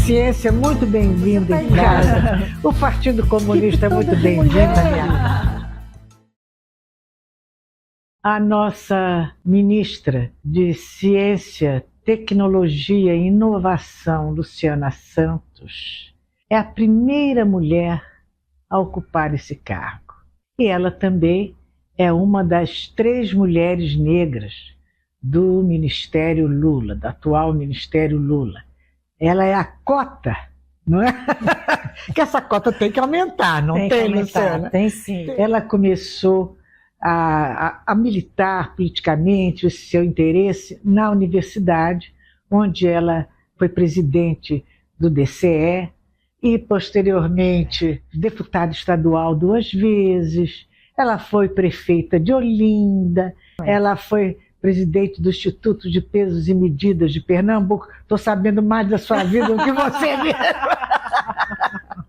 Ciência, muito bem-vinda em casa. O Partido Comunista é muito bem-vindo. A nossa ministra de Ciência, Tecnologia e Inovação, Luciana Santos, é a primeira mulher a ocupar esse cargo. E ela também é uma das 3 mulheres negras do Ministério Lula, do atual Ministério Lula. Ela é a cota, não é? Que essa cota tem que aumentar, não tem, Luciana? Tem sim. Ela começou a militar politicamente o seu interesse na universidade, onde ela foi presidente do DCE e, posteriormente, deputada estadual 2 vezes. Ela foi prefeita de Olinda, ela foi presidente do Instituto de Pesos e Medidas de Pernambuco. Estou sabendo mais da sua vida do que você mesmo.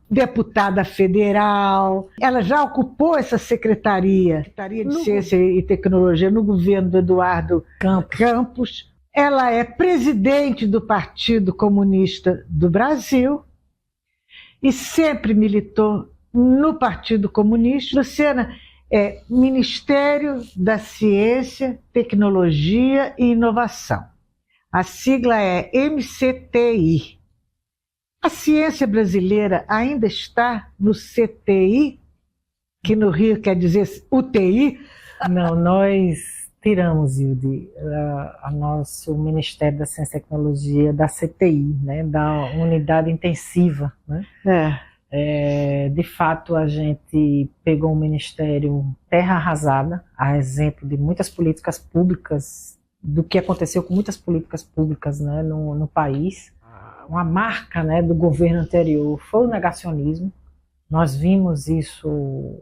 Deputada federal. Ela já ocupou essa secretaria de Ciência e Tecnologia no governo do Eduardo Campos. Ela é presidente do Partido Comunista do Brasil e sempre militou no Partido Comunista. Luciana, é Ministério da Ciência, Tecnologia e Inovação. A sigla é MCTI. A ciência brasileira ainda está no CTI, que no Rio quer dizer UTI? Não, nós tiramos, Hilde, a nosso Ministério da Ciência e Tecnologia da CTI, né, da Unidade Intensiva, né? De fato, a gente pegou um ministério terra arrasada, a exemplo de muitas políticas públicas, do que aconteceu com muitas políticas públicas, né, no país. Uma marca, né, do governo anterior foi o negacionismo. Nós vimos isso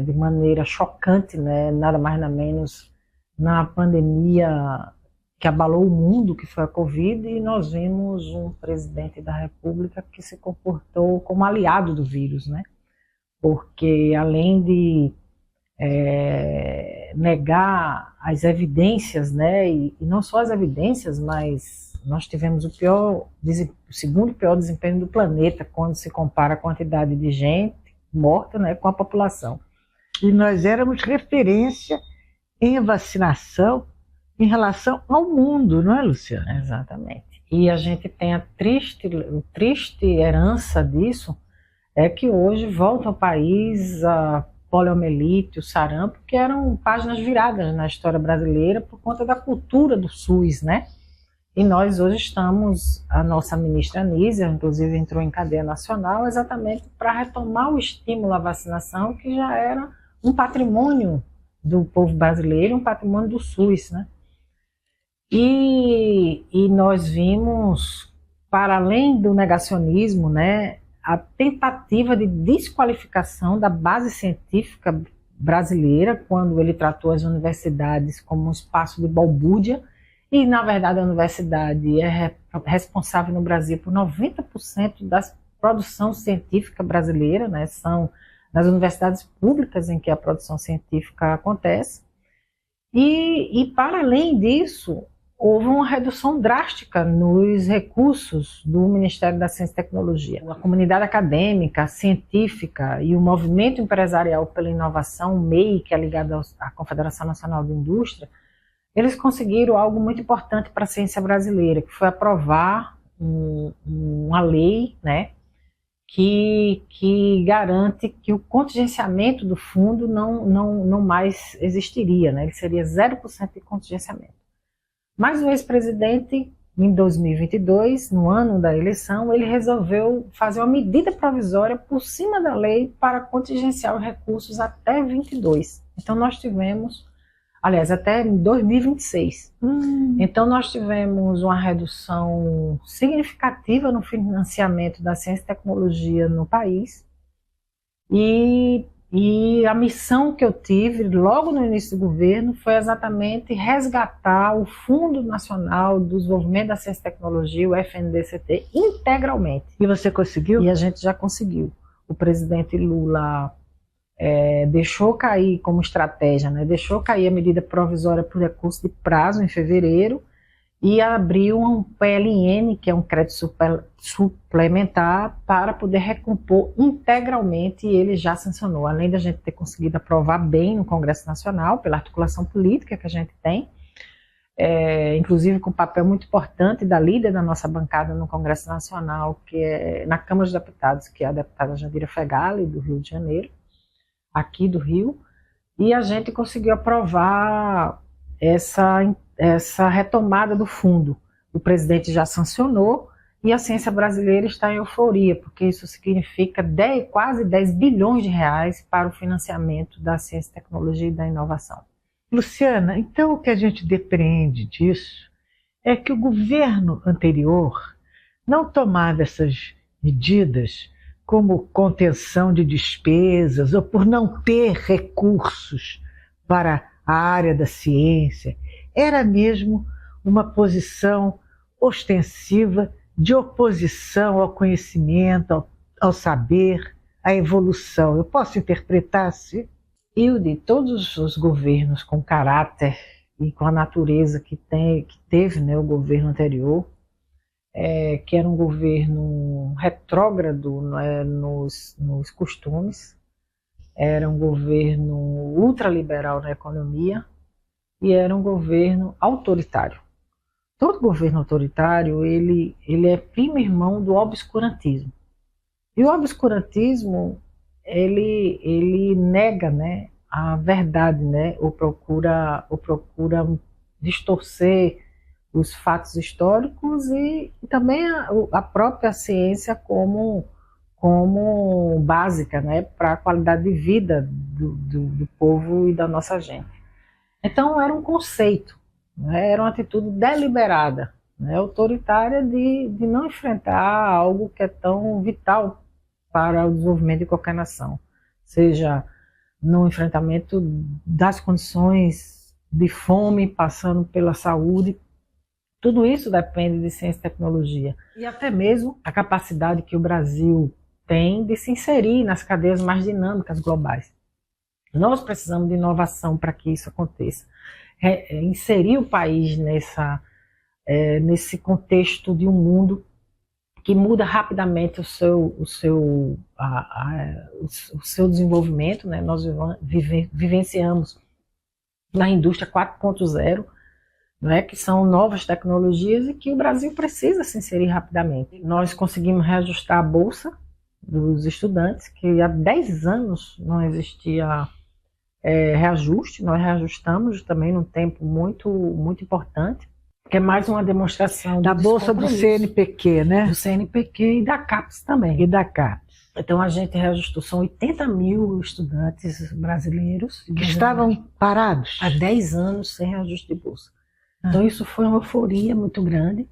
de maneira chocante, né, nada mais nada menos, na pandemia que abalou o mundo, que foi a Covid, e nós vimos um presidente da República que se comportou como aliado do vírus, né? Porque além de negar as evidências, né, e não só as evidências, mas nós tivemos o segundo pior desempenho do planeta quando se compara a quantidade de gente morta, né, com a população. E nós éramos referência em vacinação em relação ao mundo, não é, Luciana? Exatamente. E a gente tem a triste herança disso, é que hoje volta ao país a poliomielite, o sarampo, que eram páginas viradas na história brasileira por conta da cultura do SUS, né? E nós hoje estamos, a nossa ministra Anísia, inclusive entrou em cadeia nacional, exatamente para retomar o estímulo à vacinação, que já era um patrimônio do povo brasileiro, um patrimônio do SUS, né? E nós vimos, para além do negacionismo, né, a tentativa de desqualificação da base científica brasileira, quando ele tratou as universidades como um espaço de balbúrdia, e, na verdade, a universidade é responsável no Brasil por 90% da produção científica brasileira, né? São nas universidades públicas em que a produção científica acontece. E para além disso, houve uma redução drástica nos recursos do Ministério da Ciência e Tecnologia. A comunidade acadêmica, científica e o movimento empresarial pela inovação, o MEI, que é ligado à Confederação Nacional da Indústria, eles conseguiram algo muito importante para a ciência brasileira, que foi aprovar uma lei, né, que garante que o contingenciamento do fundo não mais existiria, né, ele seria 0% de contingenciamento. Mas o ex-presidente, em 2022, no ano da eleição, ele resolveu fazer uma medida provisória por cima da lei para contingenciar os recursos até 22. Então nós tivemos, aliás, até 2026. Então nós tivemos uma redução significativa no financiamento da ciência e tecnologia no país. E a missão que eu tive logo no início do governo foi exatamente resgatar o Fundo Nacional do Desenvolvimento da Ciência e Tecnologia, o FNDCT, integralmente. E você conseguiu? E a gente já conseguiu. O presidente Lula deixou cair como estratégia, né? Deixou cair a medida provisória por recurso de prazo em fevereiro e abriu um PLN, que é um crédito suplementar, para poder recompor integralmente, e ele já sancionou, além da gente ter conseguido aprovar bem no Congresso Nacional, pela articulação política que a gente tem, inclusive com um papel muito importante da líder da nossa bancada no Congresso Nacional, que é na Câmara dos Deputados, que é a deputada Jandira Fegali, do Rio de Janeiro, aqui do Rio, e a gente conseguiu aprovar essa retomada do fundo. O presidente já sancionou e a ciência brasileira está em euforia, porque isso significa quase 10 bilhões de reais para o financiamento da ciência, tecnologia e da inovação. Luciana, então o que a gente depreende disso é que o governo anterior não tomava essas medidas como contenção de despesas ou por não ter recursos para a área da ciência. Era mesmo uma posição ostensiva de oposição ao conhecimento, ao saber, à evolução. Eu posso interpretar assim? Hilde, todos os governos com caráter e com a natureza que teve, né, o governo anterior, que era um governo retrógrado, né, nos costumes, era um governo ultraliberal na economia e era um governo autoritário. Todo governo autoritário, ele é primo irmão do obscurantismo. E o obscurantismo, ele nega, né, a verdade, né, ou procura distorcer os fatos históricos e também a própria ciência como básica, né, para a qualidade de vida do povo e da nossa gente. Então era um conceito, né, era uma atitude deliberada, né, autoritária de não enfrentar algo que é tão vital para o desenvolvimento de qualquer nação, seja no enfrentamento das condições de fome, passando pela saúde. Tudo isso depende de ciência e tecnologia. E até mesmo a capacidade que o Brasil tem de se inserir nas cadeias mais dinâmicas globais. Nós precisamos de inovação para que isso aconteça. Inserir o país nesse contexto de um mundo que muda rapidamente o seu desenvolvimento, né? Nós vivenciamos na indústria 4.0, né, que são novas tecnologias e que o Brasil precisa se inserir rapidamente. Nós conseguimos reajustar a bolsa dos estudantes, que há 10 anos não existia reajuste, nós reajustamos também num tempo muito, muito importante, que é mais uma demonstração da bolsa do CNPq, né? Do CNPq e da CAPES também. E da CAPES. Então a gente reajustou, são 80 mil estudantes brasileiros que estavam parados há 10 anos sem reajuste de bolsa. Então isso foi uma euforia muito grande,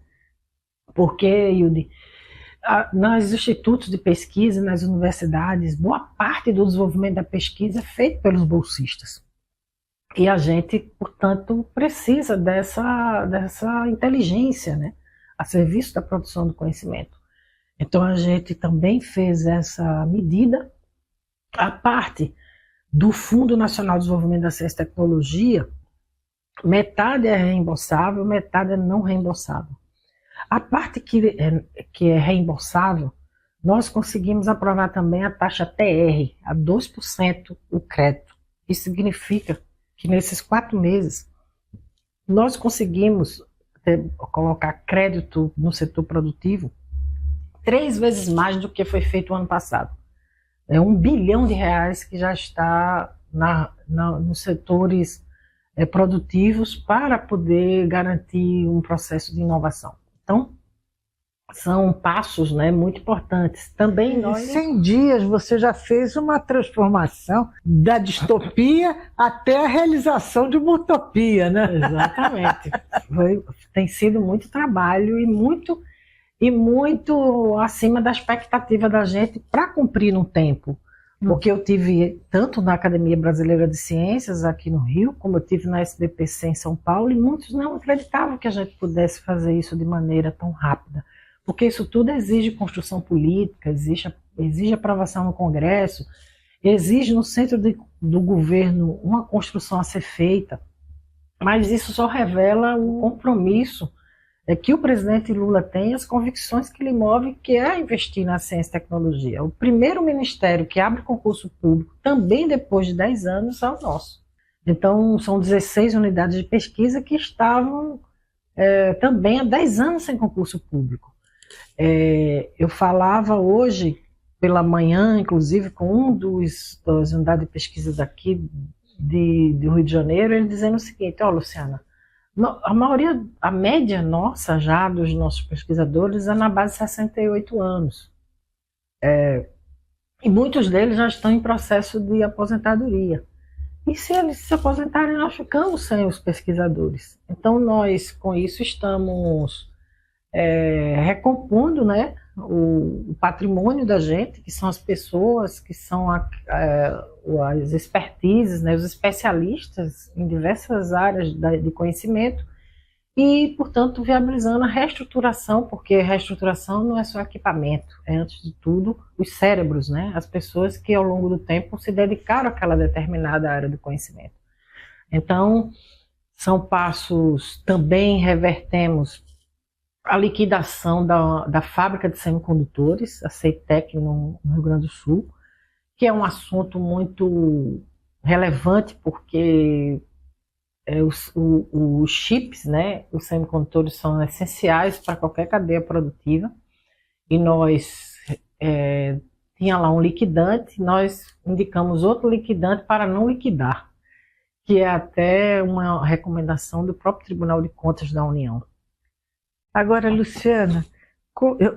porque, Hilde, nos institutos de pesquisa, nas universidades, boa parte do desenvolvimento da pesquisa é feito pelos bolsistas. E a gente, portanto, precisa dessa inteligência, né, a serviço da produção do conhecimento. Então a gente também fez essa medida. A parte do Fundo Nacional de Desenvolvimento da Ciência e Tecnologia, metade é reembolsável, metade é não reembolsável. A parte que é reembolsável, nós conseguimos aprovar também a taxa TR, a 2% o crédito. Isso significa que nesses 4 meses nós conseguimos colocar crédito no setor produtivo 3 vezes mais do que foi feito o ano passado. É R$1 bilhão que já está nos setores produtivos para poder garantir um processo de inovação. Então, são passos, né, muito importantes. Também nós... Em 100 dias você já fez uma transformação da distopia até a realização de uma utopia, né? Exatamente. Tem sido muito trabalho e muito acima da expectativa da gente para cumprir no tempo. Porque eu tive tanto na Academia Brasileira de Ciências aqui no Rio, como eu tive na SBPC em São Paulo, e muitos não acreditavam que a gente pudesse fazer isso de maneira tão rápida. Porque isso tudo exige construção política, exige aprovação no Congresso, exige no centro do governo uma construção a ser feita, mas isso só revela o compromisso que o presidente Lula tem, as convicções que lhe movem, que é investir na ciência e tecnologia. O primeiro ministério que abre concurso público, também depois de 10 anos, é o nosso. Então, são 16 unidades de pesquisa que estavam também há 10 anos sem concurso público. Eu falava hoje, pela manhã, inclusive, com das unidades de pesquisa daqui do Rio de Janeiro, ele dizendo o seguinte: Luciana, a média nossa já dos nossos pesquisadores é na base de 68 anos. E muitos deles já estão em processo de aposentadoria. E se eles se aposentarem, nós ficamos sem os pesquisadores. Então, nós, com isso, estamos recompondo, né, o patrimônio da gente, que são as pessoas, que são as expertises, né, os especialistas em diversas áreas de conhecimento, e, portanto, viabilizando a reestruturação, porque a reestruturação não é só equipamento, é, antes de tudo, os cérebros, né? As pessoas que, ao longo do tempo, se dedicaram àquela determinada área do conhecimento. Então, são passos, também revertemos a liquidação da fábrica de semicondutores, a CEITEC, no Rio Grande do Sul, que é um assunto muito relevante, porque os chips, né, os semicondutores são essenciais para qualquer cadeia produtiva, e nós tinha lá um liquidante, nós indicamos outro liquidante para não liquidar, que é até uma recomendação do próprio Tribunal de Contas da União. Agora, Luciana,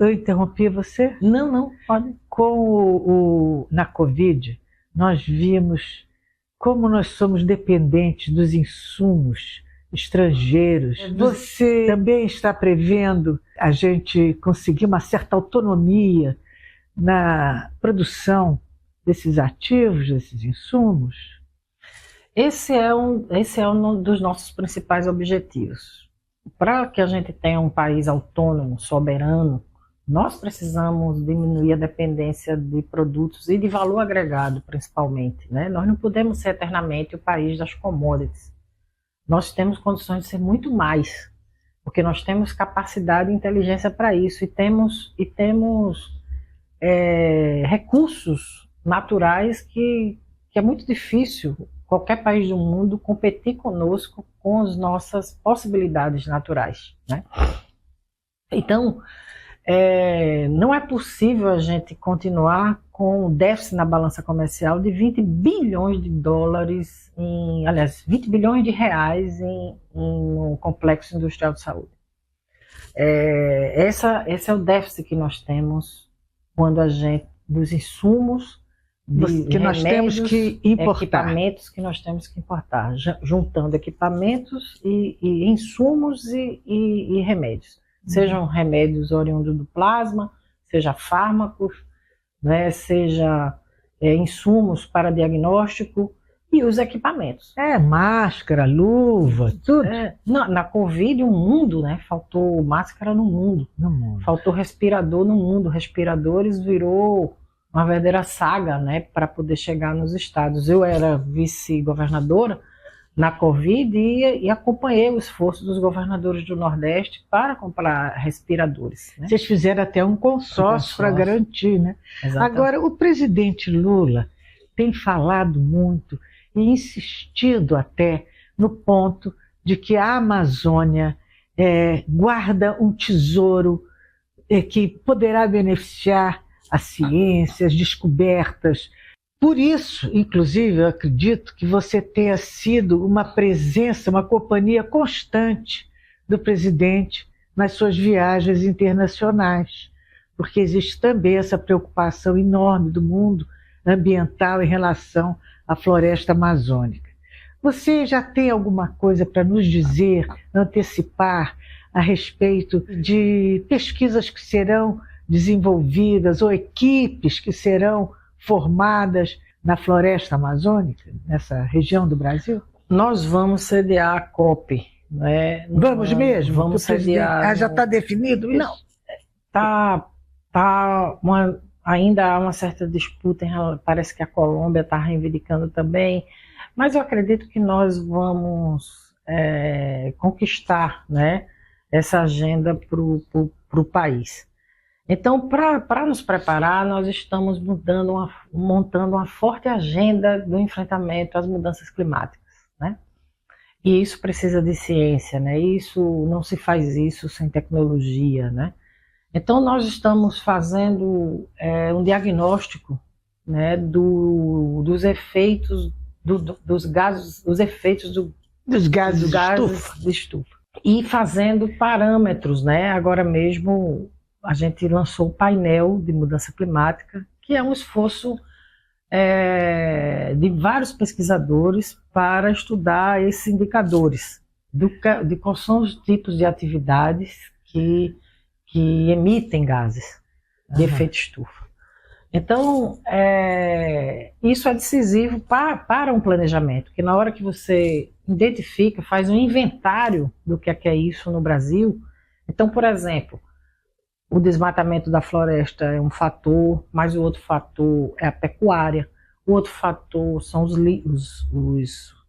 eu interrompi você? Não, pode. Na Covid, nós vimos como nós somos dependentes dos insumos estrangeiros. Você também está prevendo a gente conseguir uma certa autonomia na produção desses ativos, desses insumos? Esse é um dos nossos principais objetivos. Para que a gente tenha um país autônomo, soberano, nós precisamos diminuir a dependência de produtos e de valor agregado, principalmente, né? Nós não podemos ser eternamente o país das commodities. Nós temos condições de ser muito mais, porque nós temos capacidade e inteligência para isso, e temos recursos naturais que é muito difícil qualquer país do mundo competir conosco com as nossas possibilidades naturais, né? Então, não é possível a gente continuar com um déficit na balança comercial de 20 bilhões de dólares, 20 bilhões de reais em um complexo industrial de saúde. Esse é o déficit que nós temos quando a gente, dos insumos, que nós temos que importar. Equipamentos que nós temos que importar, juntando equipamentos e insumos e remédios. Sejam remédios oriundos do plasma, seja fármacos, né, seja insumos para diagnóstico e os equipamentos. Máscara, luva, tudo. Na Covid, o mundo, né, faltou máscara no mundo. Faltou respirador no mundo. Respiradores virou uma verdadeira saga, né, para poder chegar nos estados. Eu era vice-governadora na Covid e acompanhei o esforço dos governadores do Nordeste para comprar respiradores, né? Vocês fizeram até um consórcio para garantir, né? Exatamente. Agora, o presidente Lula tem falado muito e insistido até no ponto de que a Amazônia guarda um tesouro que poderá beneficiar a ciência, as descobertas. Por isso, inclusive, eu acredito que você tenha sido uma presença, uma companhia constante do presidente nas suas viagens internacionais, porque existe também essa preocupação enorme do mundo ambiental em relação à floresta amazônica. Você já tem alguma coisa para nos dizer, antecipar, a respeito de pesquisas que serão desenvolvidas ou equipes que serão formadas na floresta amazônica, nessa região do Brasil? Nós vamos sediar a COP. Né? Vamos mesmo? Vamos sediar. Já está definido isso? Não. Ainda há uma certa disputa, parece que a Colômbia está reivindicando também, mas eu acredito que nós vamos conquistar, né, essa agenda para o país. Então, para nos preparar, nós estamos montando uma forte agenda do enfrentamento às mudanças climáticas, né? E isso precisa de ciência, né? Isso não se faz isso sem tecnologia, né? Então, nós estamos fazendo um diagnóstico, né, dos efeitos dos gases, os efeitos dos gases de estufa. E fazendo parâmetros, né? Agora mesmo a gente lançou o painel de mudança climática, que é um esforço de vários pesquisadores para estudar esses indicadores de quais são os tipos de atividades que emitem gases de efeito estufa. Então, isso é decisivo para um planejamento, que na hora que você identifica, faz um inventário do que é isso no Brasil. Então, por exemplo, o desmatamento da floresta é um fator, mas o outro fator é a pecuária, o outro fator são os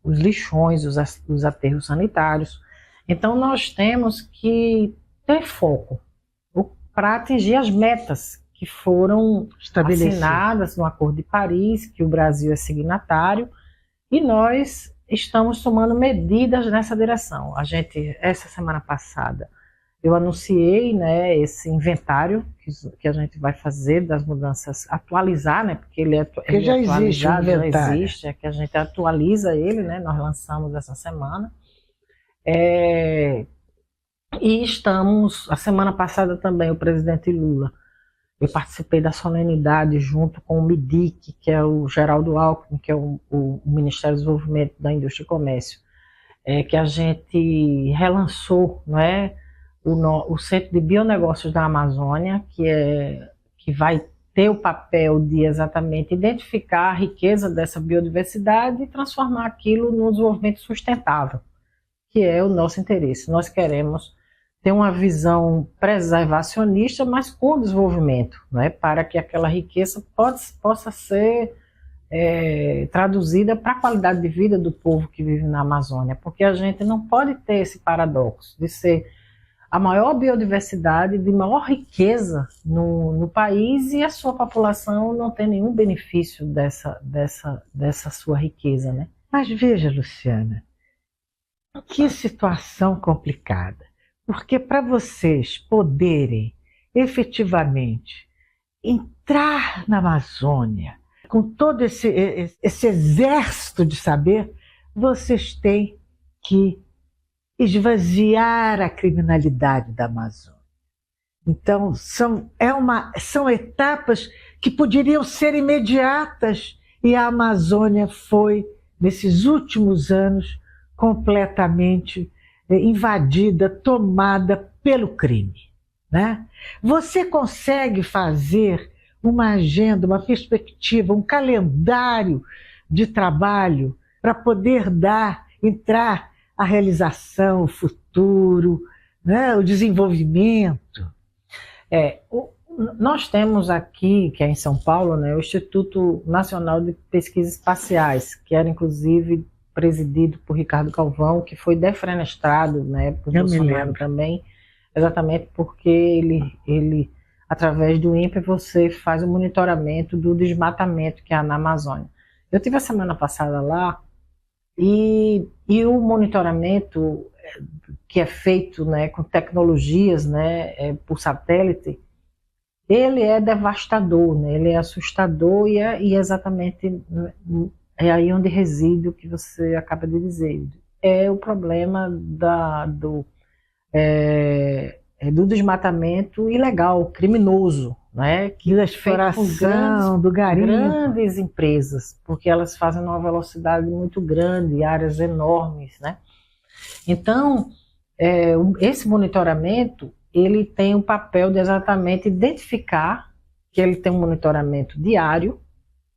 lixões, os aterros sanitários. Então, nós temos que ter foco para atingir as metas que foram assinadas no Acordo de Paris, que o Brasil é signatário, e nós estamos tomando medidas nessa direção. Essa semana passada, eu anunciei, né, esse inventário que a gente vai fazer das mudanças, atualizar, né, porque ele já existe, já existe, que a gente atualiza ele, né, nós lançamos essa semana. E a semana passada também, o presidente Lula, eu participei da solenidade junto com o MIDIC, que é o Geraldo Alckmin, que é o Ministério do Desenvolvimento da Indústria e Comércio, que a gente relançou, não é, o Centro de Bionegócios da Amazônia, que vai ter o papel de exatamente identificar a riqueza dessa biodiversidade e transformar aquilo no desenvolvimento sustentável, que é o nosso interesse. Nós queremos ter uma visão preservacionista, mas com desenvolvimento, né, para que aquela riqueza possa ser traduzida para a qualidade de vida do povo que vive na Amazônia, porque a gente não pode ter esse paradoxo de ser a maior biodiversidade, de maior riqueza no país, e a sua população não tem nenhum benefício dessa sua riqueza, né? Mas veja, Luciana, que situação complicada. Porque para vocês poderem efetivamente entrar na Amazônia com todo esse exército de saber, vocês têm que esvaziar a criminalidade da Amazônia. Então, são etapas que poderiam ser imediatas, e a Amazônia foi, nesses últimos anos, completamente invadida, tomada pelo crime, né? Você consegue fazer uma agenda, uma perspectiva, um calendário de trabalho para poder entrar a realização, o futuro, né? O desenvolvimento? Nós temos aqui, que é em São Paulo, né, o Instituto Nacional de Pesquisas Espaciais, que era inclusive presidido por Ricardo Galvão, que foi defenestrado, né, por Bolsonaro também, exatamente porque ele, através do INPE, você faz o monitoramento do desmatamento que há na Amazônia. Eu tive a semana passada lá, e o monitoramento que é feito, né, com tecnologias, né, por satélite, ele é devastador, né, ele é assustador, e exatamente é aí onde reside o que você acaba de dizer. É o problema do desmatamento ilegal, criminoso, né? Que da exploração, do garimpo. Grandes empresas, porque elas fazem uma velocidade muito grande, áreas enormes, né? Então, esse monitoramento, ele tem o papel de exatamente identificar, que ele tem um monitoramento diário,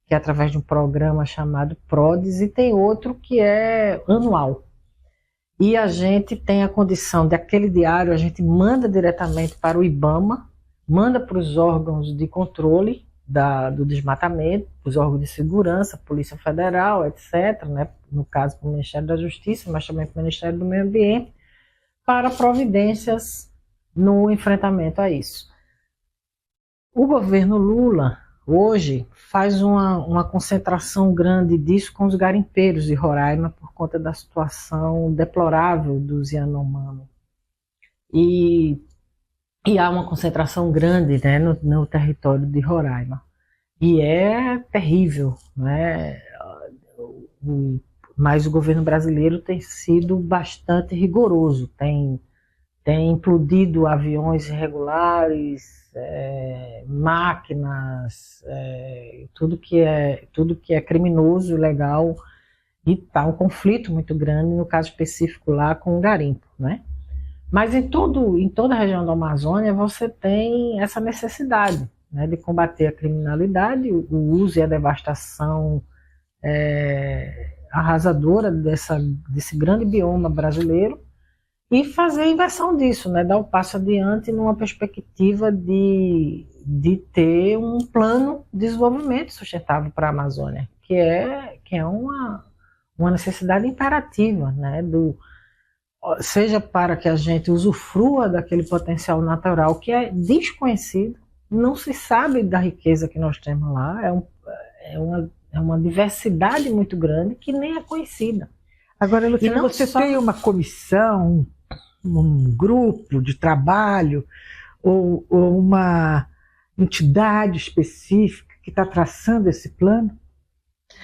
que é através de um programa chamado PRODES, e tem outro que é anual. E a gente tem a condição daquele diário, a gente manda diretamente para o IBAMA, manda para os órgãos de controle do desmatamento, os órgãos de segurança, Polícia Federal, etc., né? No caso para o Ministério da Justiça, mas também para o Ministério do Meio Ambiente, para providências no enfrentamento a isso. O governo Lula, hoje, faz uma concentração grande disso com os garimpeiros de Roraima por conta da situação deplorável dos Yanomami. E há uma concentração grande, né, no território de Roraima. E é terrível, né? Mas o governo brasileiro tem sido bastante rigoroso, tem implodido aviões irregulares, máquinas, tudo que é criminoso, ilegal, e está um conflito muito grande, no caso específico lá, com o garimpo, né? Mas em toda a região da Amazônia você tem essa necessidade, né, de combater a criminalidade, o uso e a devastação arrasadora desse grande bioma brasileiro, e fazer a inversão disso, né, dar o passo adiante numa perspectiva de ter um plano de desenvolvimento sustentável para a Amazônia, que é uma necessidade imperativa, né, seja para que a gente usufrua daquele potencial natural que é desconhecido, não se sabe da riqueza que nós temos lá, é uma diversidade muito grande que nem é conhecida. Agora, Luciana, você tem uma comissão, um grupo de trabalho ou uma entidade específica que está traçando esse plano?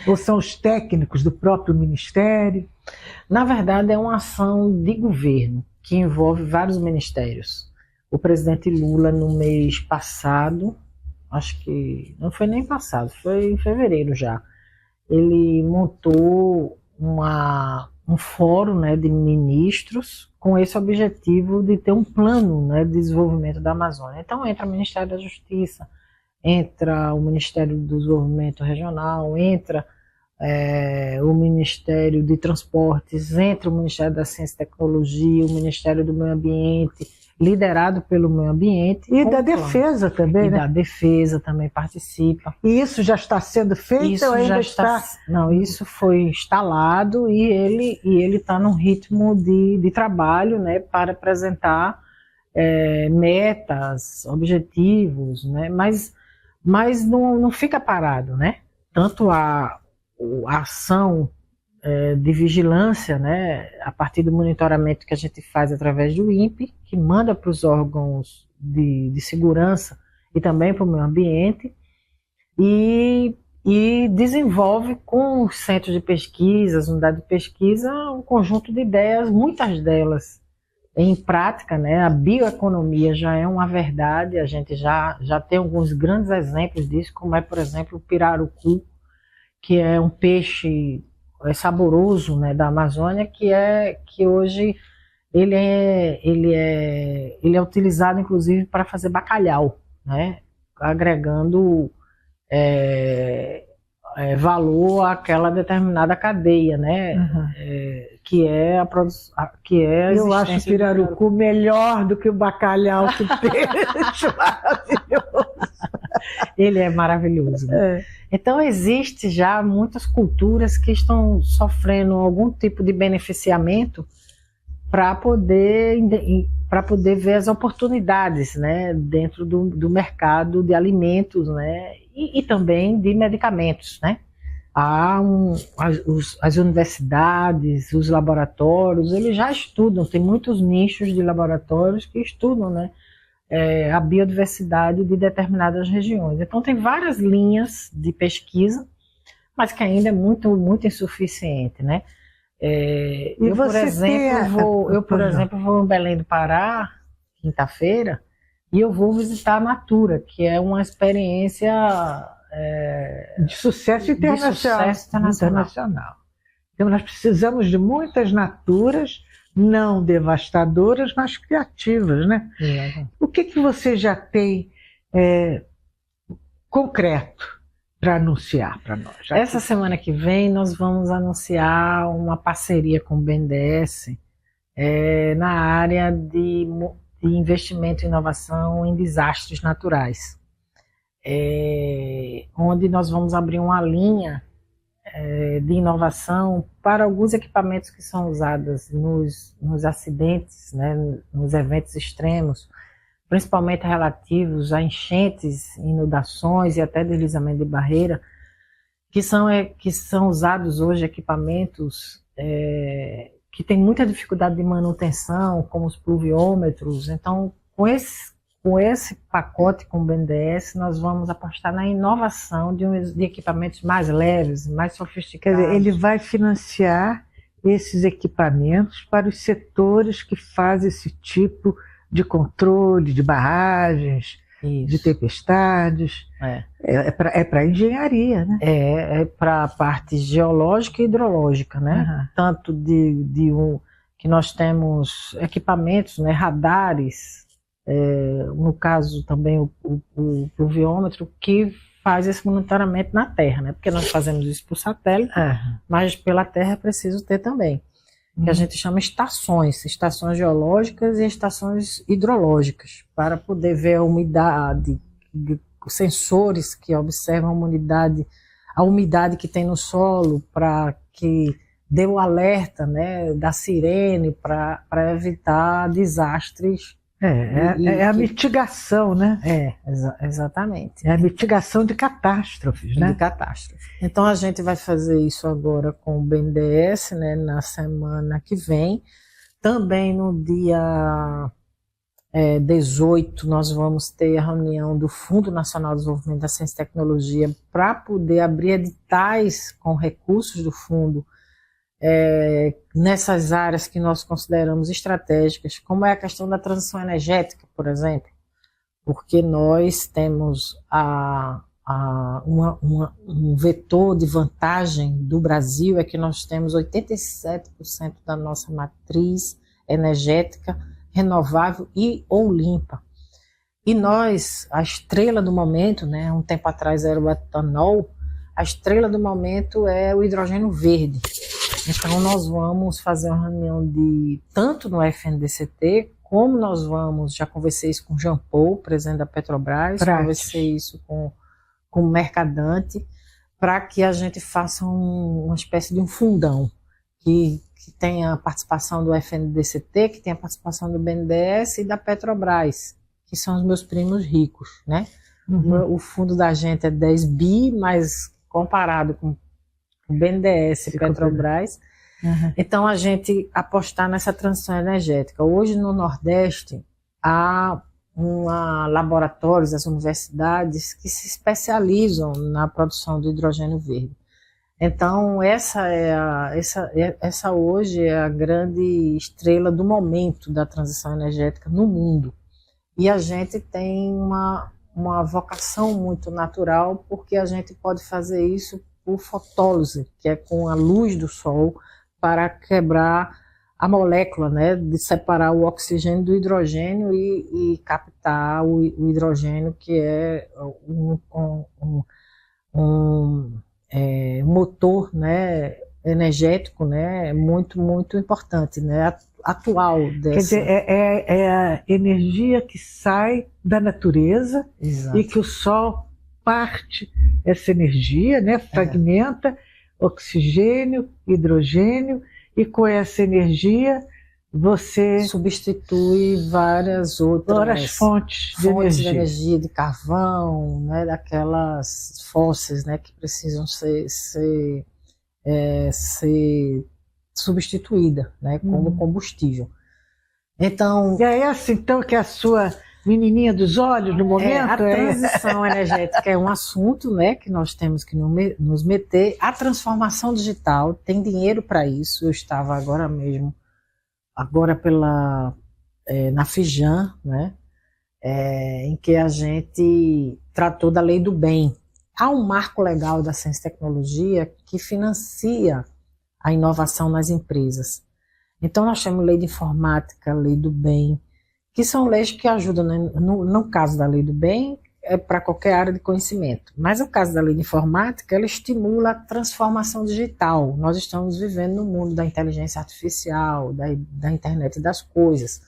Ou são os técnicos do próprio Ministério? Na verdade, é uma ação de governo que envolve vários ministérios. O presidente Lula, no mês passado, acho que não foi nem passado, foi em fevereiro já, ele montou um fórum, né, de ministros com esse objetivo de ter um plano, né, de desenvolvimento da Amazônia. Então entra o Ministério da Justiça, entra o Ministério do Desenvolvimento Regional, entra o Ministério de Transportes, entra o Ministério da Ciência e Tecnologia, o Ministério do Meio Ambiente, liderado pelo Meio Ambiente. E da Defesa também, né? Da Defesa também participa. E isso já está sendo feito? Isso ou ainda já está... Não, isso foi instalado e ele está num ritmo de trabalho, né, para apresentar metas, objetivos, né, mas não fica parado, né? Tanto a ação de vigilância, né, a partir do monitoramento que a gente faz através do INPE, que manda para os órgãos de segurança e também para o meio ambiente, e desenvolve com os centros de pesquisa, as unidades de pesquisa, um conjunto de ideias, muitas delas em prática, né? A bioeconomia já é uma verdade, a gente já tem alguns grandes exemplos disso, como é, por exemplo, o pirarucu, que é um peixe saboroso, né, da Amazônia, que hoje ele é utilizado inclusive para fazer bacalhau, né, agregando valor àquela determinada cadeia, né, que é a produção, que é a Eu acho o pirarucu melhor do que o bacalhau, que peixe maravilhoso. Ele é maravilhoso, né? Então existe já muitas culturas que estão sofrendo algum tipo de beneficiamento para poder ver as oportunidades, né, dentro do mercado de alimentos, né, e também de medicamentos, né. As universidades, os laboratórios, eles já estudam, tem muitos nichos de laboratórios que estudam, né, a biodiversidade de determinadas regiões. Então tem várias linhas de pesquisa, mas que ainda é muito, muito insuficiente, né? Eu, por exemplo, vou em Belém do Pará, quinta-feira, e eu vou visitar a Natura, que é uma experiência de sucesso internacional. Então nós precisamos de muitas naturas, não devastadoras, mas criativas, né? O que você já tem concreto para anunciar para nós? Essa semana que vem nós vamos anunciar uma parceria com o BNDES na área de investimento e inovação em desastres naturais, onde nós vamos abrir uma linha de inovação para alguns equipamentos que são usados nos acidentes, né, nos eventos extremos, principalmente relativos a enchentes, inundações e até deslizamento de barreira, que são usados hoje equipamentos que têm muita dificuldade de manutenção, como os pluviômetros. Então, com esse pacote com o BNDES, nós vamos apostar na inovação de equipamentos mais leves, mais sofisticados. Quer dizer, ele vai financiar esses equipamentos para os setores que fazem esse tipo de controle de barragens, Isso. de tempestades. É para engenharia, né? É para a parte geológica e hidrológica, né? Uhum. Tanto que nós temos equipamentos, né, radares, no caso também o pluviômetro, que faz esse monitoramento na terra, né? Porque nós fazemos isso por satélite, mas pela terra é preciso ter também. Que a gente chama estações geológicas e estações hidrológicas, para poder ver a umidade, sensores que observam a umidade que tem no solo, para que dê o alerta, né, da sirene, para evitar desastres. É a mitigação, né? Exatamente. É a mitigação de catástrofes, né? De catástrofes. Então a gente vai fazer isso agora com o BNDES, né, na semana que vem. Também no dia 18 nós vamos ter a reunião do Fundo Nacional de Desenvolvimento da Ciência e Tecnologia para poder abrir editais com recursos do fundo nessas áreas que nós consideramos estratégicas, como é a questão da transição energética, por exemplo, porque nós temos um vetor de vantagem do Brasil, é que nós temos 87% da nossa matriz energética renovável ou limpa. E nós, a estrela do momento, né, um tempo atrás era o etanol, a estrela do momento é o hidrogênio verde. Então nós vamos fazer uma reunião tanto no FNDCT, como nós vamos, já conversei isso com o Jean Paul, presidente da Petrobras, conversei isso com o Mercadante, para que a gente faça uma espécie de um fundão, que tenha a participação do FNDCT, que tenha a participação do BNDES e da Petrobras, que são os meus primos ricos, né? O fundo da gente é 10 bi, mas comparado com o BNDES e Petrobras. Então, a gente apostar nessa transição energética. Hoje, no Nordeste, há laboratórios, as universidades, que se especializam na produção do hidrogênio verde. Então, essa hoje é a grande estrela do momento da transição energética no mundo. E a gente tem uma vocação muito natural, porque a gente pode fazer isso por fotólise, que é com a luz do sol, para quebrar a molécula, né, de separar o oxigênio do hidrogênio e captar o hidrogênio, que é um motor, né, energético, né, muito, muito importante, né, atual dessa. Quer dizer, é a energia que sai da natureza. Exato. E que o sol parte essa energia, né, fragmenta oxigênio, hidrogênio, e com essa energia você substitui várias fontes de energia, de carvão, né, daquelas fósseis, né, que precisam ser substituída, né, como combustível. Então, e é essa então que é a sua menininha dos olhos no momento? A transição energética é um assunto, né, que nós temos que nos meter. A transformação digital tem dinheiro para isso. Eu estava agora na Fijan, né, em que a gente tratou da lei do bem. Há um marco legal da ciência e tecnologia que financia a inovação nas empresas. Então nós temos lei de informática, lei do bem, que são leis que ajudam, né? No caso da lei do bem, é para qualquer área de conhecimento. Mas no caso da lei de informática, ela estimula a transformação digital. Nós estamos vivendo no mundo da inteligência artificial, da internet das coisas.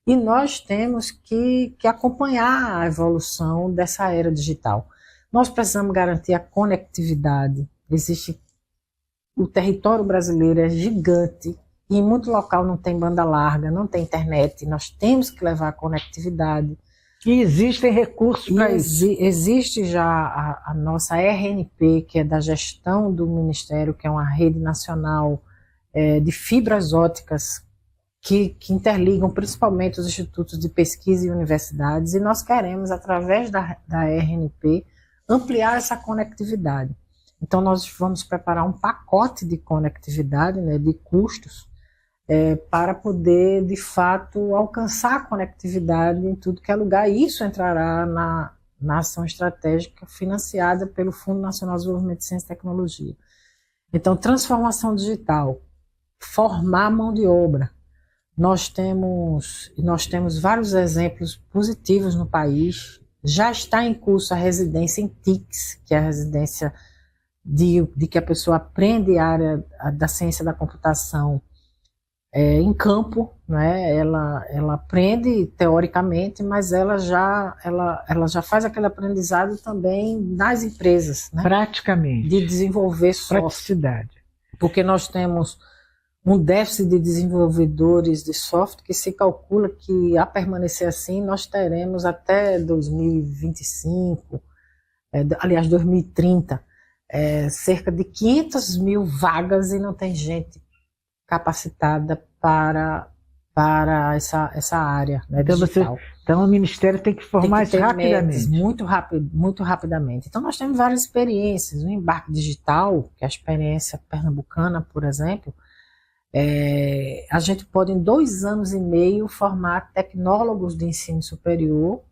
E nós temos que acompanhar a evolução dessa era digital. Nós precisamos garantir a conectividade. Existem o território brasileiro é gigante e em muito local não tem banda larga, não tem internet, nós temos que levar a conectividade. E existem recursos para isso. Existe já a nossa RNP, que é da gestão do Ministério, que é uma rede nacional de fibras óticas que interligam principalmente os institutos de pesquisa e universidades, e nós queremos, através da RNP, ampliar essa conectividade. Então, nós vamos preparar um pacote de conectividade, né, de custos, para poder, de fato, alcançar a conectividade em tudo que é lugar. E isso entrará na ação estratégica financiada pelo Fundo Nacional de Desenvolvimento de Ciência e Tecnologia. Então, transformação digital, formar mão de obra. Nós temos vários exemplos positivos no país. Já está em curso a residência em TICS, que é a residência de que a pessoa aprende a área da ciência da computação em campo, né? Ela aprende teoricamente, mas ela já faz aquele aprendizado também nas empresas, né? Praticamente. De desenvolver software. Praticidade. Porque nós temos um déficit de desenvolvedores de software que se calcula que, a permanecer assim, nós teremos até 2025, aliás, 2030, cerca de 500 mil vagas e não tem gente capacitada para essa área, né, digital. Então o Ministério tem que formar isso rapidamente. Muito rapidamente. Então nós temos várias experiências. O embarque digital, que é a experiência pernambucana, por exemplo, a gente pode em 2 anos e meio formar tecnólogos de ensino superior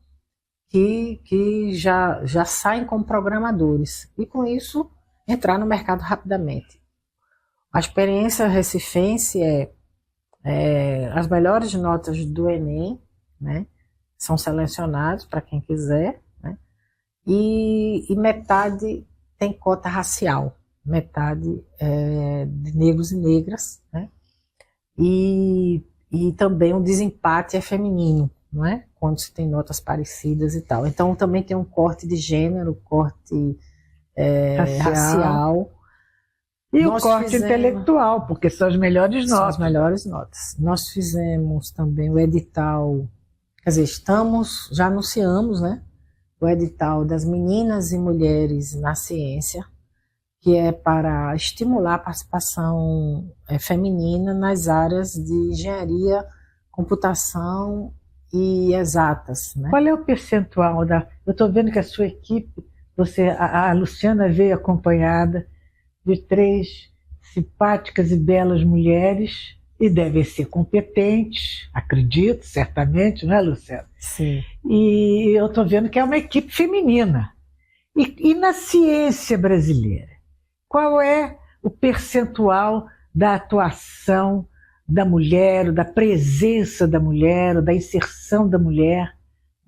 que já saem como programadores e com isso entrar no mercado rapidamente. A experiência recifense as melhores notas do Enem, né, são selecionados para quem quiser, né, e metade tem cota racial, metade de negros e negras, né, e também o desempate é feminino, não é? Quando se tem notas parecidas e tal. Então também tem um corte de gênero, corte racial. E o corte intelectual, porque são as melhores notas. São as melhores notas. Nós fizemos também o edital, quer dizer, já anunciamos, né, o edital das meninas e mulheres na ciência, que é para estimular a participação feminina nas áreas de engenharia, computação e exatas, né? Qual é o percentual Eu estou vendo que a sua equipe, a Luciana veio acompanhada de 3 simpáticas e belas mulheres, e devem ser competentes, acredito, certamente, não é, Luciana? Sim. E eu estou vendo que é uma equipe feminina. E na ciência brasileira, qual é o percentual da atuação da mulher, da presença da mulher, da inserção da mulher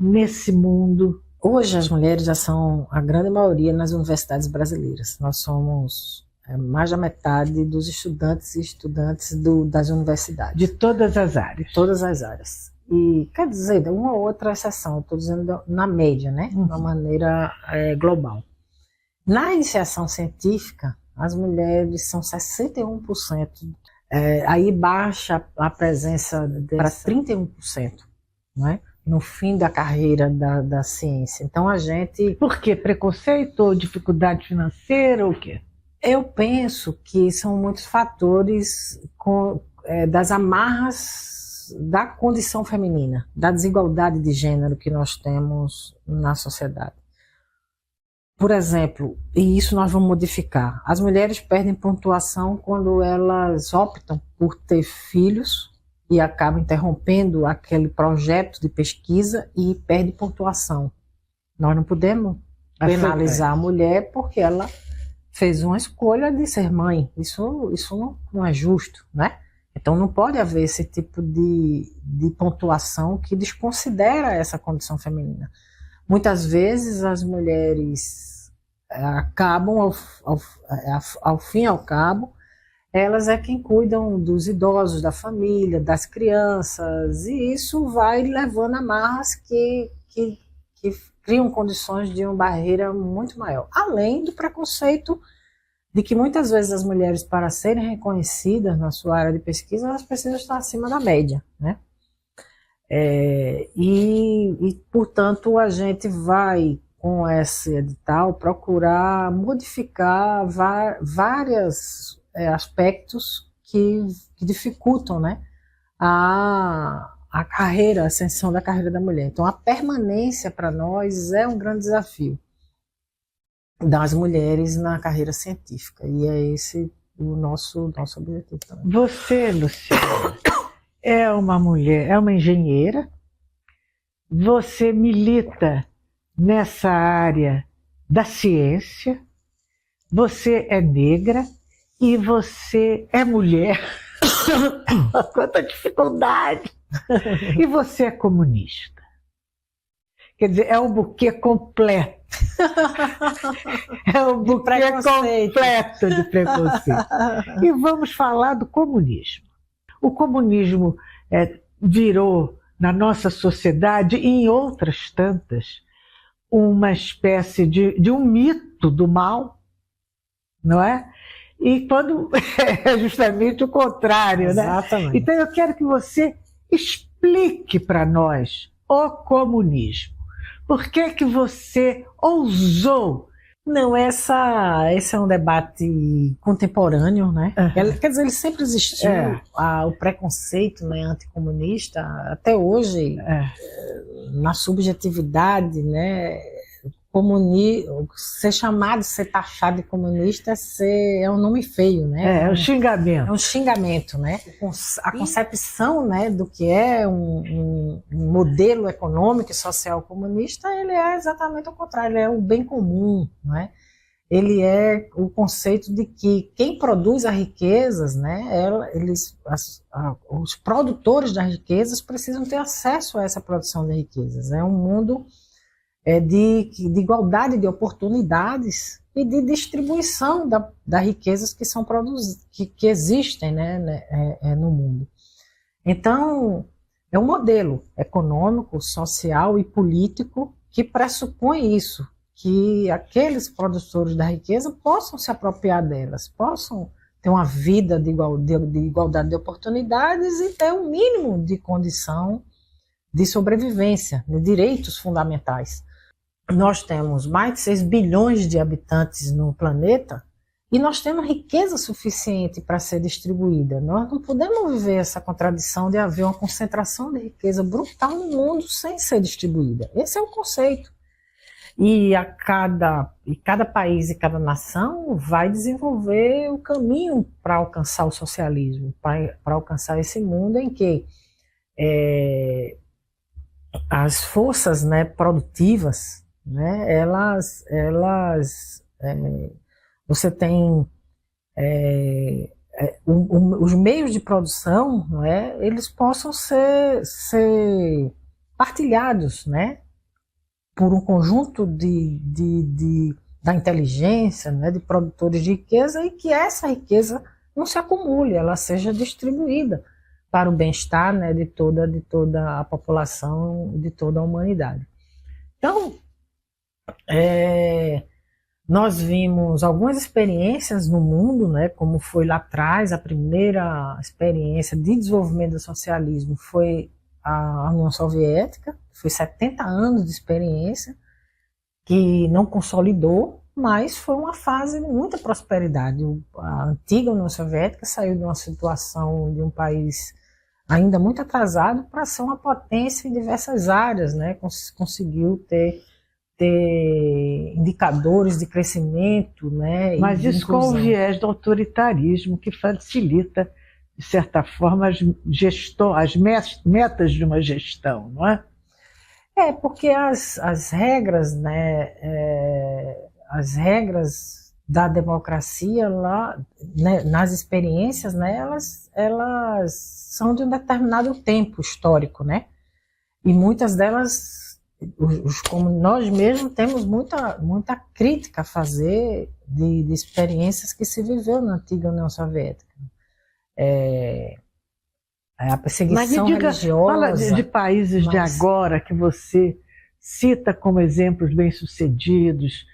nesse mundo? Hoje as mulheres já são a grande maioria nas universidades brasileiras. Nós somos mais da metade dos estudantes e estudantes das universidades. De todas as áreas. Todas as áreas. E quer dizer, uma ou outra exceção, estou dizendo na média, né? De uma maneira global. Na iniciação científica, as mulheres são 61%. Aí baixa a presença para 31%, não é? No fim da carreira da ciência. Então a gente... Por quê? Preconceito ou dificuldade financeira ou o quê? Eu penso que são muitos fatores das amarras da condição feminina, da desigualdade de gênero que nós temos na sociedade. Por exemplo, e isso nós vamos modificar, as mulheres perdem pontuação quando elas optam por ter filhos e acabam interrompendo aquele projeto de pesquisa e perde pontuação. Nós não podemos penalizar a mulher porque ela fez uma escolha de ser mãe. Isso não é justo, né? Então não pode haver esse tipo de pontuação que desconsidera essa condição feminina. Muitas vezes as mulheres acabam, ao fim e ao cabo, elas é quem cuidam dos idosos, da família, das crianças, e isso vai levando amarras que criam condições de uma barreira muito maior. Além do preconceito de que muitas vezes as mulheres, para serem reconhecidas na sua área de pesquisa, elas precisam estar acima da média, né? Portanto, a gente vai, com esse edital, procurar modificar vários aspectos que dificultam, né, a carreira, a ascensão da carreira da mulher. Então, a permanência para nós é um grande desafio das mulheres na carreira científica, e é esse o nosso objetivo também. Você, Luciana, é uma mulher, é uma engenheira, você milita nessa área da ciência, você é negra e você é mulher. Quanta dificuldade! E você é comunista. Quer dizer, é um buquê completo. É um buquê completo de preconceito. E vamos falar do comunismo. O comunismo virou, na nossa sociedade e em outras tantas, uma espécie de um mito do mal, não é? E quando é justamente o contrário, né? Exatamente. Então eu quero que você explique para nós o comunismo. Por que você ousou? Não, esse é um debate contemporâneo, né? Uhum. Quer dizer, ele sempre existiu, o preconceito, né, anticomunista, até hoje, na subjetividade, né? Ser chamado, ser taxado de comunista é um nome feio, né? É um xingamento. É um xingamento, né? A concepção, né, do que é um modelo econômico e social comunista, ele é exatamente o contrário, ele é o bem comum, né? Ele é o conceito de que quem produz as riquezas, né, os produtores das riquezas precisam ter acesso a essa produção de riquezas. É um mundo de igualdade de oportunidades e de distribuição das riquezas que são produzidas, que existem, né, no mundo. Então, é um modelo econômico, social e político que pressupõe isso, que aqueles produtores da riqueza possam se apropriar delas, possam ter uma vida de igualdade de oportunidades e ter um mínimo de condição de sobrevivência, de direitos fundamentais. Nós temos mais de 6 bilhões de habitantes no planeta e nós temos riqueza suficiente para ser distribuída. Nós não podemos viver essa contradição de haver uma concentração de riqueza brutal no mundo sem ser distribuída. Esse é o conceito. E cada país e cada nação vai desenvolver o caminho para alcançar o socialismo, para alcançar esse mundo em que as forças, né, produtivas, né, você tem os meios de produção, né, eles possam ser partilhados, né, por um conjunto da inteligência, né, de produtores de riqueza, e que essa riqueza não se acumule, ela seja distribuída para o bem-estar, né, de toda a população, de toda a humanidade. Então, nós vimos algumas experiências no mundo, né, como foi lá atrás, a primeira experiência de desenvolvimento do socialismo foi a União Soviética, foi 70 anos de experiência, que não consolidou, mas foi uma fase de muita prosperidade. A antiga União Soviética saiu de uma situação de um país ainda muito atrasado para ser uma potência em diversas áreas, né? Conseguiu ter indicadores de crescimento, né? Mas isso com o viés do autoritarismo, que facilita, de certa forma, as metas de uma gestão, não é? Porque as regras, né, as regras da democracia lá, né, nas experiências, né, elas são de um determinado tempo histórico, né? E muitas delas, como nós mesmos temos muita crítica a fazer de experiências que se viveu na antiga União Soviética. A perseguição religiosa. Fala de países de agora que você cita como exemplos bem-sucedidos.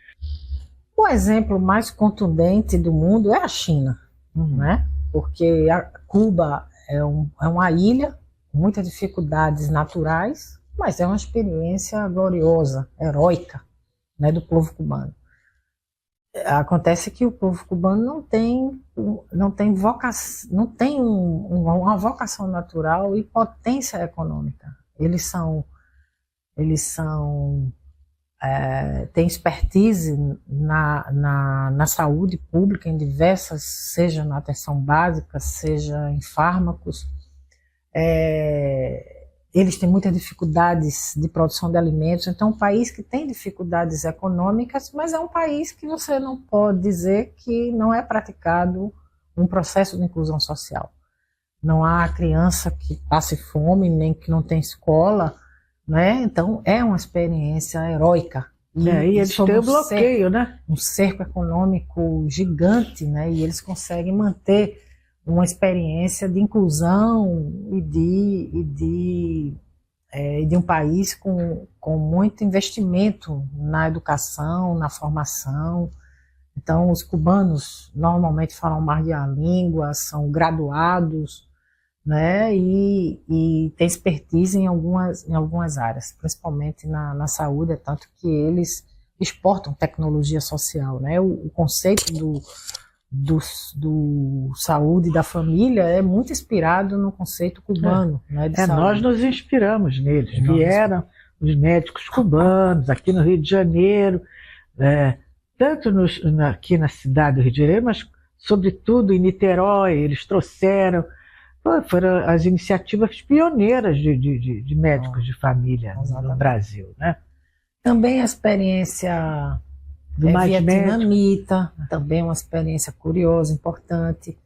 O exemplo mais contundente do mundo é a China, né? Porque Cuba é uma ilha com muitas dificuldades naturais, mas é uma experiência gloriosa, heróica, né, do povo cubano. Acontece que o povo cubano não tem uma vocação natural e potência econômica. Eles têm expertise na saúde pública em diversas, seja na atenção básica, seja em fármacos. Eles têm muitas dificuldades de produção de alimentos, então é um país que tem dificuldades econômicas, mas é um país que você não pode dizer que não é praticado um processo de inclusão social. Não há criança que passe fome, nem que não tem escola, né? Então é uma experiência heróica. E eles têm o bloqueio, né? Um cerco econômico gigante, né? E eles conseguem manter uma experiência de inclusão e de um país com muito investimento na educação, na formação. Então, os cubanos normalmente falam mais de uma língua, são graduados, né? E têm expertise em algumas áreas, principalmente na saúde, é tanto que eles exportam tecnologia social, né? O conceito do saúde da família é muito inspirado no conceito cubano, né, de saúde. Nós nos inspiramos neles. Vieram os médicos cubanos aqui no Rio de Janeiro, tanto aqui na cidade do Rio de Janeiro, mas sobretudo em Niterói. Eles trouxeram, foram as iniciativas pioneiras de médicos de família no Brasil, né? Também a experiência vietnamita, também uma experiência curiosa, importante.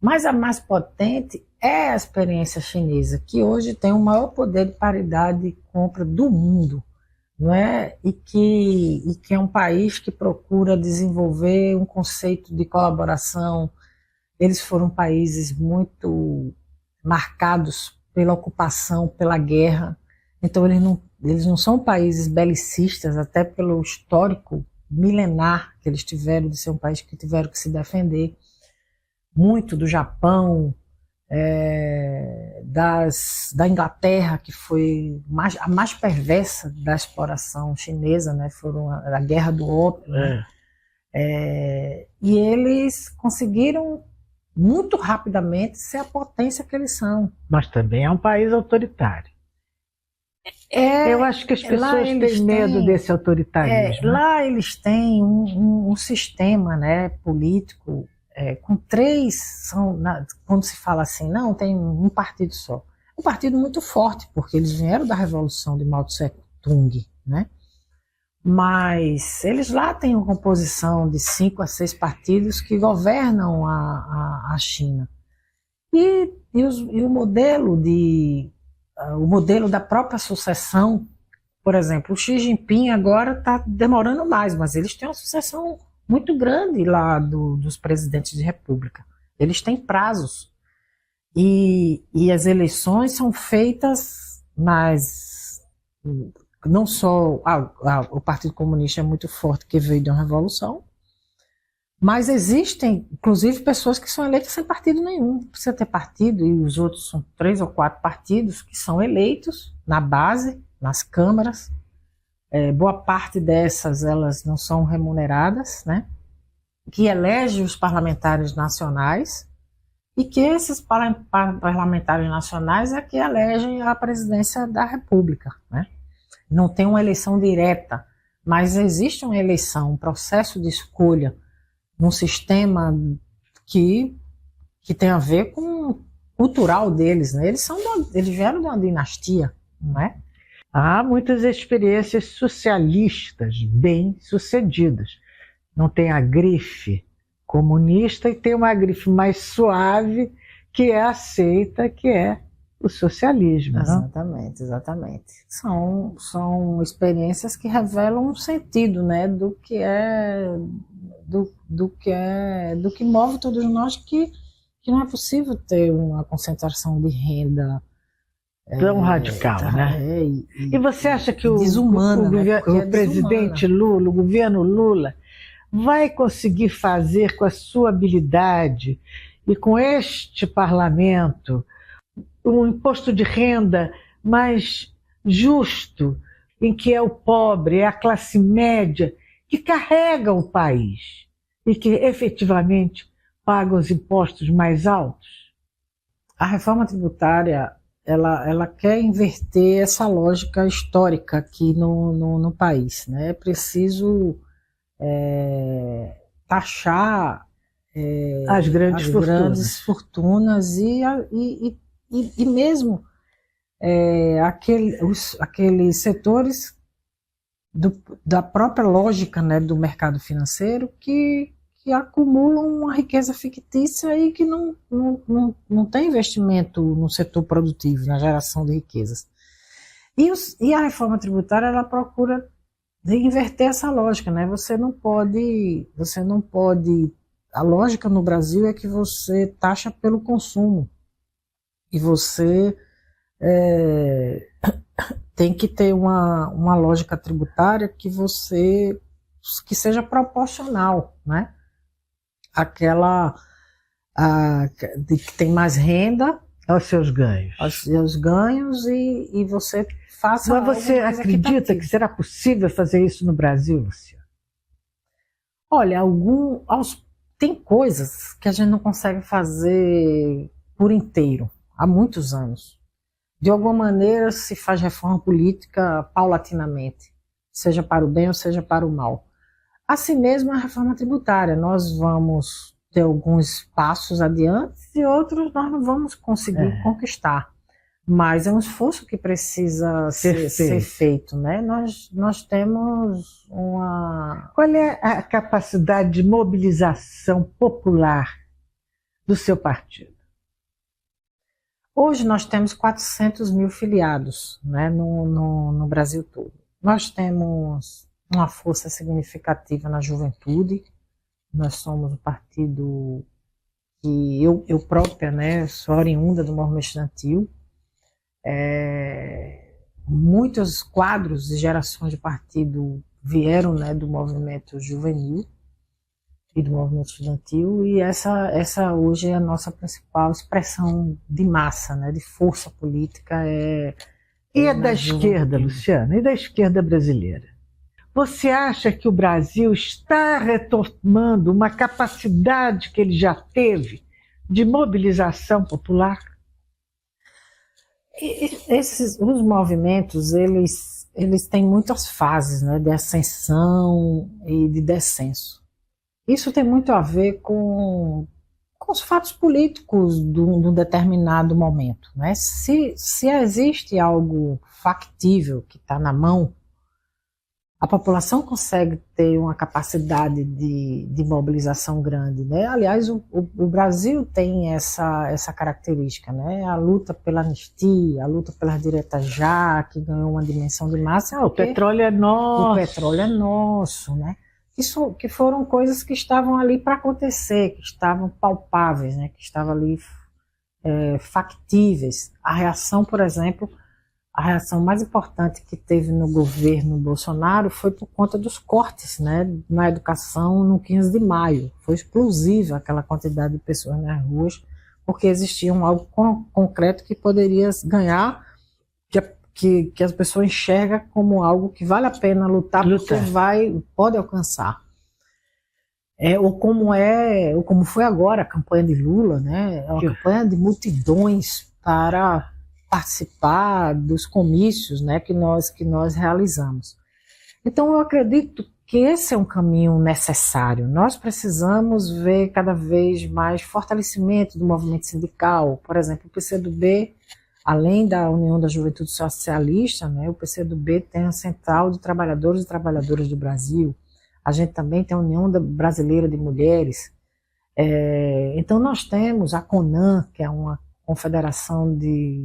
Mas a mais potente é a experiência chinesa, que hoje tem o maior poder de paridade de compra do mundo, não é? E que é um país que procura desenvolver um conceito de colaboração. Eles foram países muito marcados pela ocupação, pela guerra. Então eles não são países belicistas, até pelo histórico milenar que eles tiveram de ser um país que tiveram que se defender muito do Japão, da Inglaterra, que foi a mais perversa da exploração chinesa, né? Foram a Guerra do Ópio, né? E eles conseguiram muito rapidamente ser a potência que eles são. Mas também é um país autoritário. Eu acho que as pessoas têm medo desse autoritarismo. Lá eles têm um sistema, né, político com três, quando se fala assim, não, tem um partido só. Um partido muito forte, porque eles vieram da Revolução de Mao Tse-tung, né? Mas eles lá têm uma composição de 5 a 6 partidos que governam a China. E o modelo da própria sucessão, por exemplo, o Xi Jinping agora está demorando mais, mas eles têm uma sucessão muito grande lá dos presidentes de república. Eles têm prazos. E as eleições são feitas, mas não só o Partido Comunista é muito forte, que veio de uma revolução, mas existem, inclusive, pessoas que são eleitas sem partido nenhum. Não precisa ter partido, e os outros são 3 ou 4 partidos que são eleitos na base, nas câmaras. Boa parte dessas, elas não são remuneradas, né? Que elege os parlamentares nacionais, e que esses parlamentares nacionais é que elegem a presidência da República, né? Não tem uma eleição direta, mas existe uma eleição, um processo de escolha num sistema que tem a ver com o cultural deles, né? Eles vieram de uma dinastia, não é? Há muitas experiências socialistas bem-sucedidas. Não tem a grife comunista e tem uma grife mais suave que é aceita, que é o socialismo. Exatamente, não? Exatamente. São experiências que revelam um sentido, né, do que move todos nós, que não é possível ter uma concentração de renda tão radical, né? E você acha que o desumana, presidente Lula, o governo Lula, vai conseguir fazer com a sua habilidade e com este parlamento um imposto de renda mais justo, em que é o pobre, é a classe média que carrega o país e que efetivamente paga os impostos mais altos? A reforma tributária, ela quer inverter essa lógica histórica aqui no país, né? É preciso taxar As grandes fortunas e mesmo aqueles setores da própria lógica, né, do mercado financeiro que acumulam uma riqueza fictícia e que não tem investimento no setor produtivo, na geração de riquezas. E a reforma tributária, ela procura inverter essa lógica, né? Você não pode, a lógica no Brasil é que você taxa pelo consumo e você tem que ter uma lógica tributária que seja proporcional, né? Aquela de que tem mais renda aos seus ganhos. Aos seus ganhos e você faça. Mas você acredita que será possível fazer isso no Brasil, Luciana? Olha, tem coisas que a gente não consegue fazer por inteiro, há muitos anos. De alguma maneira se faz reforma política paulatinamente, seja para o bem ou seja para o mal. Assim mesmo a reforma tributária, nós vamos ter alguns passos adiante e outros nós não vamos conseguir conquistar. Mas é um esforço que precisa ser feito, né? Nós temos uma... Qual é a capacidade de mobilização popular do seu partido? Hoje nós temos 400 mil filiados, né, no Brasil todo. Nós temos uma força significativa na juventude. Nós somos um partido que eu própria, né, sou oriunda do movimento estudantil. Muitos quadros e gerações de partido vieram, né, do movimento juvenil e do movimento estudantil, e essa hoje é a nossa principal expressão de massa, né, de força política. E da esquerda, Luciana, e da esquerda brasileira? Você acha que o Brasil está retomando uma capacidade que ele já teve de mobilização popular? Os movimentos, eles têm muitas fases, né, de ascensão e de descenso. Isso tem muito a ver com os fatos políticos de um determinado momento, né? Se existe algo factível que está na mão, a população consegue ter uma capacidade de mobilização grande, né? Aliás, o Brasil tem essa característica, né? A luta pela anistia, a luta pelas diretas já, que ganhou uma dimensão de massa. O petróleo é nosso. O petróleo é nosso, né? Isso que foram coisas que estavam ali para acontecer, que estavam palpáveis, né? Que estavam ali factíveis. A reação, por exemplo, a reação mais importante que teve no governo Bolsonaro foi por conta dos cortes, né, na educação no 15 de maio. Foi explosiva aquela quantidade de pessoas nas ruas, porque existia algo concreto que poderia ganhar, que as pessoas enxergam como algo que vale a pena lutar. Porque pode alcançar. Ou como foi agora a campanha de Lula, né, uma campanha de multidões para participar dos comícios, né, que nós realizamos. Então eu acredito que esse é um caminho necessário. Nós precisamos ver cada vez mais fortalecimento do movimento sindical. Por exemplo, o PCdoB, além da União da Juventude Socialista, né, o PCdoB tem a Central de Trabalhadores e Trabalhadoras do Brasil. A gente também tem a União Brasileira de Mulheres. Então nós temos a CONAN, que é uma Confederação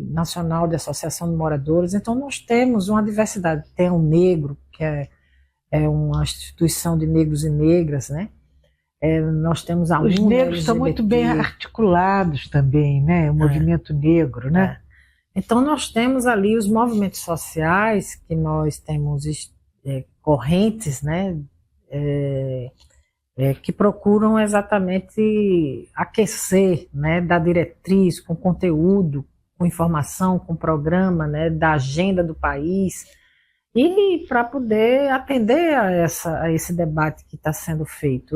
Nacional de Associação de Moradores. Então nós temos uma diversidade. Tem o Negro, que é uma instituição de negros e negras, né? Nós temos a Os negros estão muito bem articulados também, né? O movimento negro, né? Então nós temos ali os movimentos sociais, que nós temos correntes, né? que procuram exatamente aquecer, né, dar diretriz com conteúdo, com informação, com programa, né, da agenda do país, e para poder atender a esse debate que está sendo feito.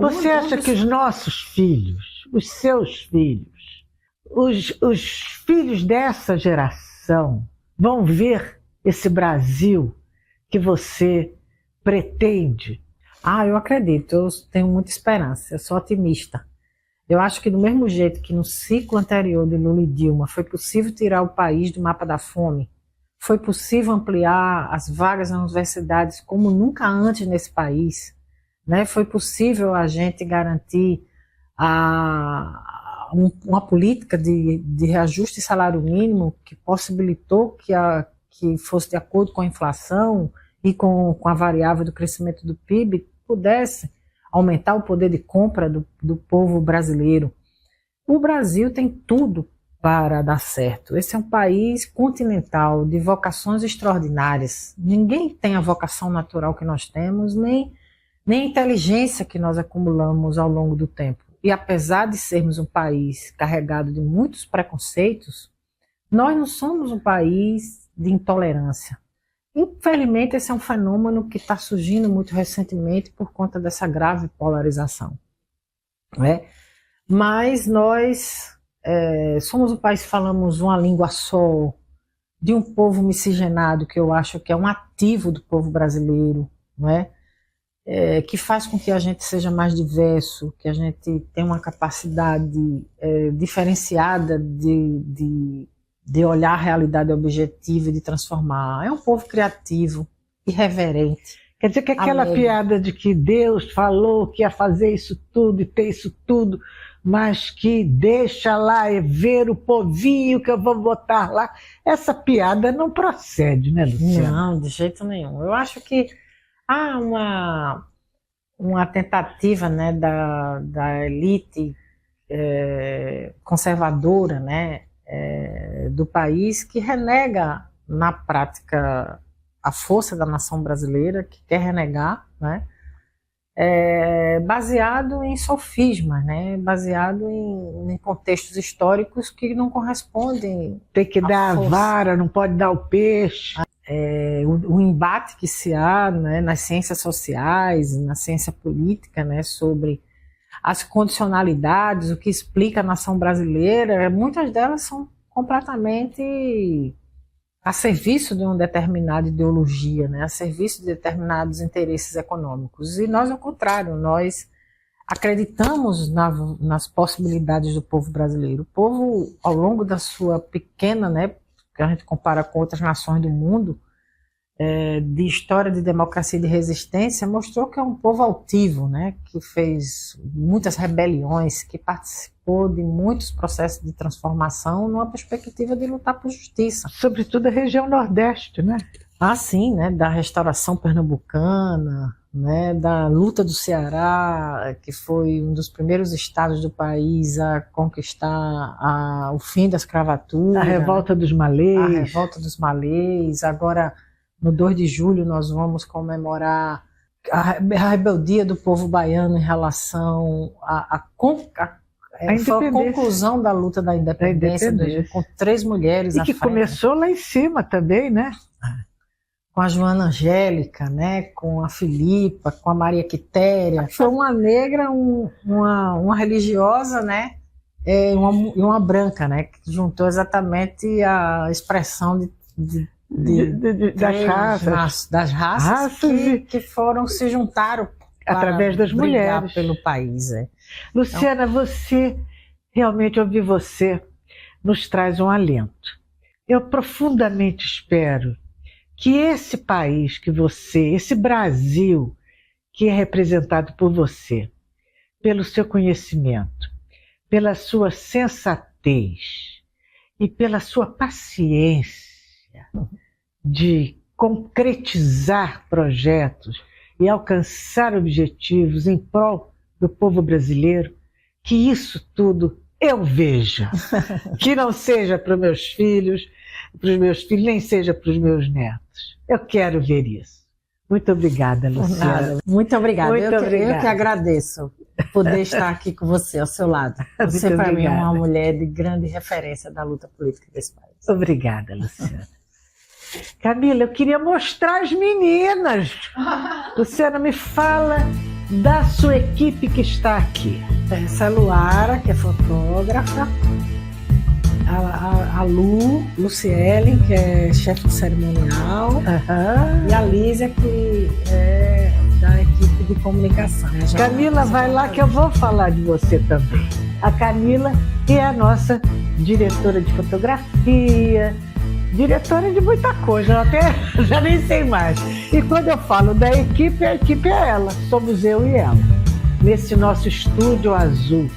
Você acha que os nossos filhos, os seus filhos, os filhos dessa geração vão ver esse Brasil que você pretende? Eu acredito, eu tenho muita esperança, eu sou otimista. Eu acho que do mesmo jeito que no ciclo anterior de Lula e Dilma foi possível tirar o país do mapa da fome, foi possível ampliar as vagas nas universidades como nunca antes nesse país, né? Foi possível a gente garantir uma política de reajuste de salário mínimo que possibilitou que fosse de acordo com a inflação e com a variável do crescimento do PIB, pudesse aumentar o poder de compra do povo brasileiro. O Brasil tem tudo para dar certo. Esse é um país continental, de vocações extraordinárias. Ninguém tem a vocação natural que nós temos, nem a inteligência que nós acumulamos ao longo do tempo. E apesar de sermos um país carregado de muitos preconceitos, nós não somos um país de intolerância. Infelizmente, esse é um fenômeno que está surgindo muito recentemente por conta dessa grave polarização, né? Mas nós somos um país que falamos uma língua só, de um povo miscigenado, que eu acho que é um ativo do povo brasileiro, não é? Que faz com que a gente seja mais diverso, que a gente tenha uma capacidade diferenciada de olhar a realidade objetiva e de transformar. É um povo criativo, irreverente. Quer dizer que aquela alegre. Piada de que Deus falou que ia fazer isso tudo e ter isso tudo, mas que deixa lá e ver o povinho que eu vou botar lá, essa piada não procede, né, Luciana? Não, de jeito nenhum. Eu acho que há uma tentativa, né, da elite conservadora, né, do país, que renega na prática a força da nação brasileira, que quer renegar, né, baseado em sofismas, né, baseado em contextos históricos que não correspondem. Tem que dar a vara, não pode dar o peixe. O embate que se há, né, nas ciências sociais, na ciência política, né, sobre as condicionalidades, o que explica a nação brasileira, muitas delas são completamente a serviço de uma determinada ideologia, né, a serviço de determinados interesses econômicos. E nós, ao contrário, nós acreditamos nas possibilidades do povo brasileiro. O povo, ao longo da sua pequena, né, que a gente compara com outras nações do mundo, de história de democracia e de resistência, mostrou que é um povo altivo, né, que fez muitas rebeliões, que participou de muitos processos de transformação numa perspectiva de lutar por justiça. Sobretudo a região Nordeste, né? Sim, né, da restauração pernambucana, né, da luta do Ceará, que foi um dos primeiros estados do país a conquistar o fim da escravatura. A revolta dos malês. A revolta dos malês. Agora, no 2 de julho, nós vamos comemorar a rebeldia do povo baiano em relação foi a conclusão da luta da independência. Com 3 mulheres à frente. E que começou lá em cima também, né? Com a Joana Angélica, né, com a Filipa, com a Maria Quitéria. Foi uma negra, uma religiosa, né, e uma branca, né, que juntou exatamente a expressão das raças que foram se juntaram através das mulheres pelo país. Luciana, então, realmente ouvir você nos traz um alento. Eu profundamente espero que esse país que você, esse Brasil que é representado por você, pelo seu conhecimento, pela sua sensatez e pela sua paciência de concretizar projetos e alcançar objetivos em prol do povo brasileiro, que isso tudo eu veja, que não seja para os meus filhos, nem seja para os meus netos. Eu quero ver isso. Muito obrigada, Luciana. Muito obrigada. Muito Eu obrigada. que agradeço poder estar aqui com você, ao seu lado. Você, para mim, é uma mulher de grande referência da luta política desse país. Obrigada, Luciana. Camila, eu queria mostrar as meninas. Luciana, me fala da sua equipe que está aqui. Essa é a Luara, que é fotógrafa. A Luciele, que é chefe de cerimonial. E a Lísia, que é da equipe de comunicação. Camila, vai lá que eu vou falar de você também. A Camila, que é a nossa diretora de fotografia, diretora de muita coisa, eu até já nem sei mais. E quando eu falo da equipe, a equipe é ela, somos eu e ela, nesse nosso estúdio azul.